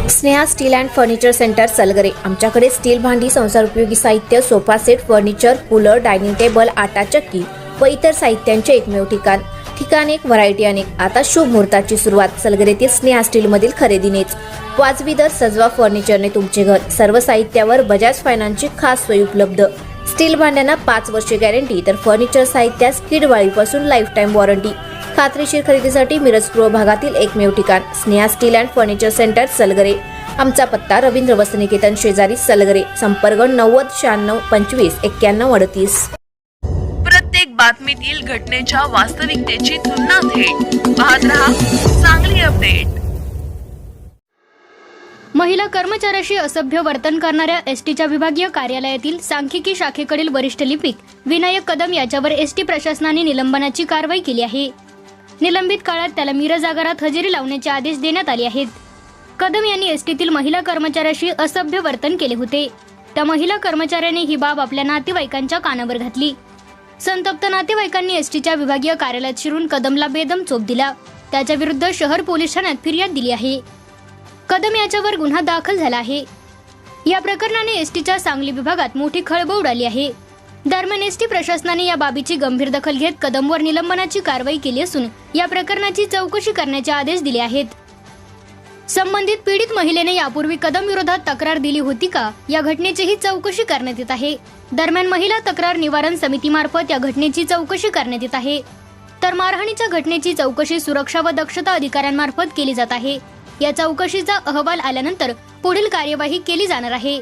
Sneha steel and furniture centre Salgare. आमच्याकडे steel भांडी, संसार उपयोगी साहित्य, sofa set, furniture, cooler, dining table, आटा चक्की व इतर साहित्यांचे एकमेव ठिकाण एक, व्हरायटी अनेक। आता शुभ मुहूर्ताची सुरुवात सलगरेतील स्नेहा स्टील मधील खरेदीनेच। वाजवी दर, सजवा फर्निचरने तुमचे घर। सर्व साहित्यावर बजाज फायनान्सची खास सोय उपलब्ध। स्टील भांड्यांना 5 वर्षे गॅरंटी, तर फर्निचर साहित्यास किडवाळीपासून लाईफ टाइम वॉरंटी। खात्रीशीर खरेदीसाठी मिरज पूर्व भागातील एकमेव ठिकाण Sneha steel and furniture centre Salgare. आमचा पत्ता रवींद्र वस्त्रनिकेतन शेजारी सलगरे। संपर्क 90 96 25 91 38। प्रत्येक बातमीतील घटनेच्या वास्तविकतेची तुलना थेट पाहत रहा चांगली अपडेट। महिला कर्मचाऱ्याशी असभ्य वर्तन करणाऱ्या एसटीच्या विभागीय कार्यालयातील सांख्यिकी शाखेकडील वरिष्ठ लिपिक विनायक कदम याच्यावर एसटी प्रशासनाने निलंबनाची कारवाई केली आहे। निलंबित काळात त्याला मिरज आगारात हजेरी लावण्याचे आदेश देण्यात आले आहेत। कदम यांनी एसटीतील महिला कर्मचाऱ्याशी असभ्य वर्तन केले होते। त्या महिला कर्मचाऱ्याने ही बाब आपल्या नातेवाईकांच्या कानावर घातली। संतप्त नातेवाईकांनी एसटीच्या विभागीय कार्यालयात शिरून कदमला बेदम चोप दिला। त्याच्या विरुद्ध शहर पोलीस ठाण्यात फिर्याद दिली आहे। कदम याच्यावर गुन्हा दाखल झाला आहे। या प्रकरणाने एसटीच्या सांगली विभागात मोठी खळबळ उडाली आहे। दरम्यान एसटी प्रशासनाने या बाबीची गंभीर दखल घेत कदमवर निलंबनाची कारवाई केली असून या प्रकरणाची चौकशी करण्याचे आदेश दिले आहेत। संबंधित पीडित महिलेने यापूर्वी कदम विरोधात तक्रार दिली होती का, या घटनेचीही चौकशी करण्यात येत आहे। दरम्यान महिला तक्रार निवारण समितीमार्फत या घटनेची चौकशी करण्यात येत आहे। तर मारहाणीच्या घटनेची चौकशी सुरक्षा व दक्षता अधिकाऱ्यांमार्फत केली जात आहे। या चौकशीचा अहवाल आल्यानंतर पुढील कार्यवाही केली जाणार आहे।